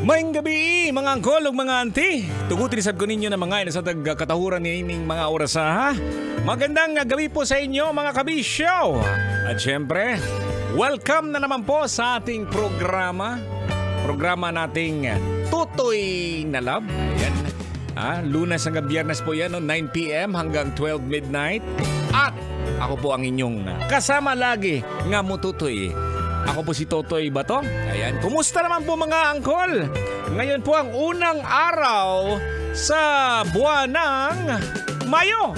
Maayong gabi, mga angkol ug mga auntie. Tugutin isab ko ninyo na mga sa katahuran niining mga oras ha. Magandang gabi po sa inyo mga kabisyo. At syempre, welcome na naman po sa ating programa. Programa nating Tutoy na Love. Ayan. Lunes hanggang Biyernes po yan, 9 p.m. hanggang 12 midnight. At ako po ang inyong kasama lagi nga mo Tutoy. Ako po si Totoy Bato. Ayan, kumusta naman po mga angkol? Ngayon po ang unang araw sa buwan ng Mayo.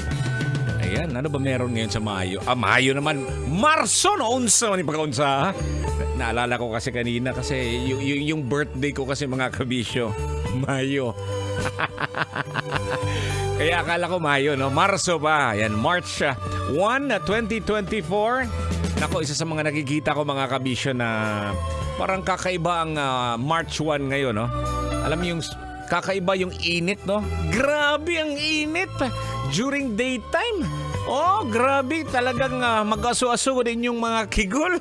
Ayan, ano ba meron ngayon sa Mayo? Mayo naman. Marso no? Unsa man yung pagkaunsa. Naalala ko kasi kanina kasi yung birthday ko kasi mga kabisyo. Mayo. Kaya akala ko Mayo, no? Marso pa. Ayan, March 1, 2024. Nako, isa sa mga nakikita ko mga kabisyo na parang kakaiba ang March 1 ngayon, no? Alam mo yung kakaiba yung init, no? Grabe ang init during daytime. Oh, grabe. Talagang mag-aso-aso din yung mga kigol.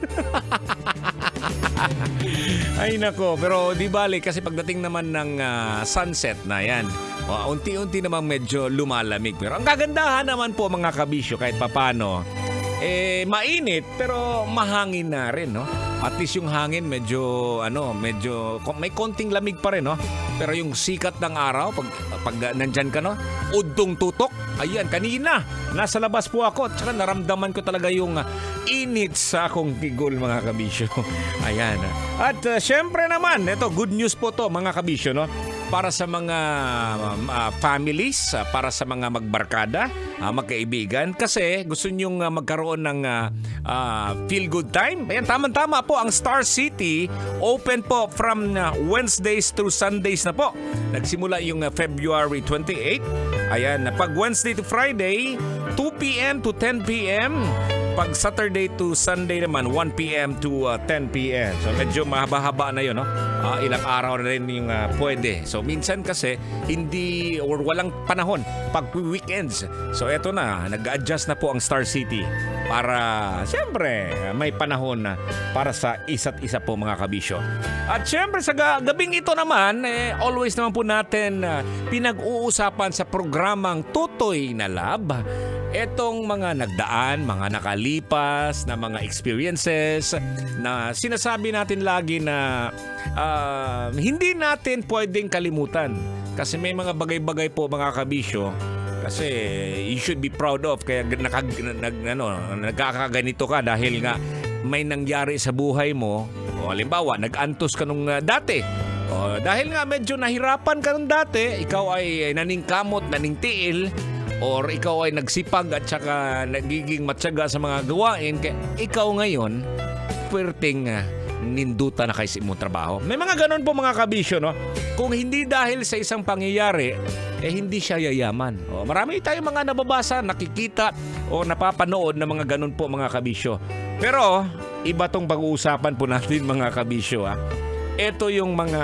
Ay nako, pero di bali kasi pagdating naman ng sunset na yan, unti-unti naman medyo lumalamig. Pero ang kagandahan naman po mga kabisyo kahit papano, mainit pero mahangin na rin, no? At least yung hangin medyo may konting lamig pa rin, no? Pero yung sikat ng araw pag nandyan ka, no? Udtong tutok. Ayan, kanina nasa labas po ako at saka naramdaman ko talaga yung init sa akong tigol mga kabisyo. Ayan. At syempre naman, ito good news po to mga kabisyo, no? Para sa mga families, para sa mga magbarkada, magkaibigan, kasi gusto nyong magkaroon ng feel good time. Ayan, tama-tama po ang Star City open po from Wednesdays through Sundays na po. Nagsimula yung February 28. Ayan, pag Wednesday to Friday, 2 p.m. to 10 p.m. Pag Saturday to Sunday naman, 1 p.m. to 10 p.m. So medyo mahaba-haba na yun, no? Ilang araw na rin yung pwede. So minsan kasi hindi or walang panahon pag weekends. So eto na, nag-adjust na po ang Star City para siyempre may panahon na para sa isa't isa po mga kabisyo. At siyempre sa gabing ito naman, always naman po natin pinag-uusapan sa programang Tutoy na Love etong mga nagdaan, mga nakalipas na mga experiences na sinasabi natin lagi na hindi natin pwedeng kalimutan. Kasi may mga bagay-bagay po mga kabisyo kasi you should be proud of kaya nagkakaganito ka dahil nga may nangyari sa buhay mo. O halimbawa, nag-antos ka nung dati. O, dahil nga medyo nahirapan ka nung dati, ikaw ay naningkamot, naningtiil, or ikaw ay nagsipag at saka nagiging matyaga sa mga gawain, kaya ikaw ngayon, puwerteng ninduta na kayo sa imong trabaho. May mga ganon po mga kabisyo, no? Kung hindi dahil sa isang pangyayari, hindi siya yayaman. O, marami tayong mga nababasa, nakikita, o napapanood na mga ganon po mga kabisyo. Pero, iba tong pag-uusapan po natin mga kabisyo, ha? Ito yung mga,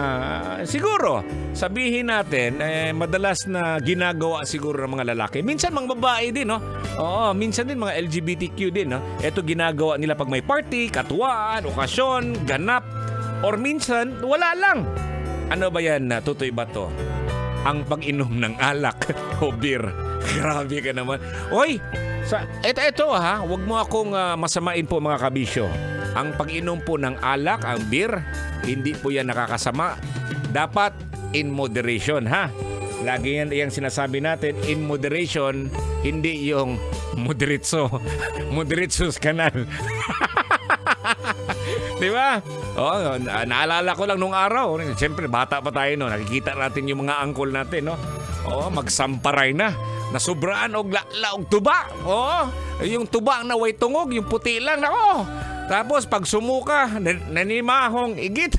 siguro, sabihin natin, madalas na ginagawa siguro ng mga lalaki. Minsan mga babae din, no? Oo, minsan din mga LGBTQ din, no? Ito ginagawa nila pag may party, katuwaan, okasyon, ganap, or minsan, wala lang. Ano ba yan, Tutoy Bato? Ang pag-inom ng alak o beer. Grabe ka naman. Oy, ito ha, wag mo akong masamain po mga kabisyo. Ang pag-inom po ng alak, ang beer, hindi po yan nakakasama. Dapat in moderation, ha? Lagi yan yung sinasabi natin, in moderation, hindi yung moderitso. Moderitsos kanal. Di ba? Oh, naalala ko lang nung araw. Siyempre, bata pa tayo, no? Nakikita natin yung mga angkol natin, no? Oh, magsamparay na. Nasubraan og laog tuba. Oh, yung tuba na way tungog, yung puti lang. Oh. Tapos pag sumuka, nanimahong igit.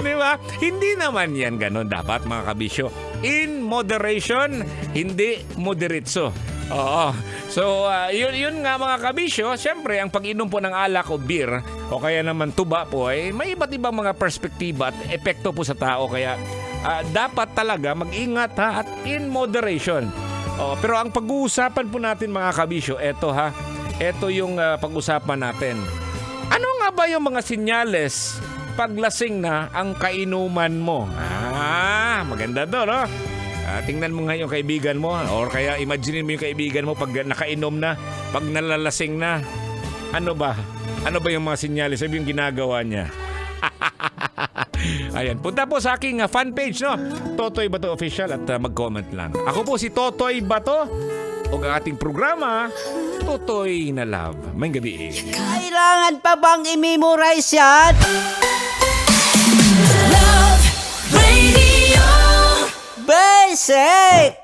Di ba? Hindi naman yan ganon dapat mga kabisyo. In moderation, hindi moderitso. Oo. So, yun nga mga kabisyo. Siyempre, ang pag-inom po ng alak o beer o kaya naman tuba po ay may iba't ibang mga perspektiba at epekto po sa tao. Kaya dapat talaga mag-ingat ha at in moderation. Pero ang pag-uusapan po natin mga kabisyo, eto ha. Ito yung pag-usapan natin. Ano nga ba yung mga sinyales kapag lasing na ang kainuman mo. Maganda to, no? Tingnan mo nga yung kaibigan mo or kaya imagine mo yung kaibigan mo pag nakainom na, pag nalalasing na. Ano ba? Ano ba yung mga sinyalis? Sabi yung ginagawa niya? Ayan, punta po sa aking fan page, no? Totoy Bato Official at mag-comment lang. Ako po si Totoy Bato o ang ating programa, Totoy na Love. May gabi. Kailangan pa bang i-memorize yan? Love Radio. Basic!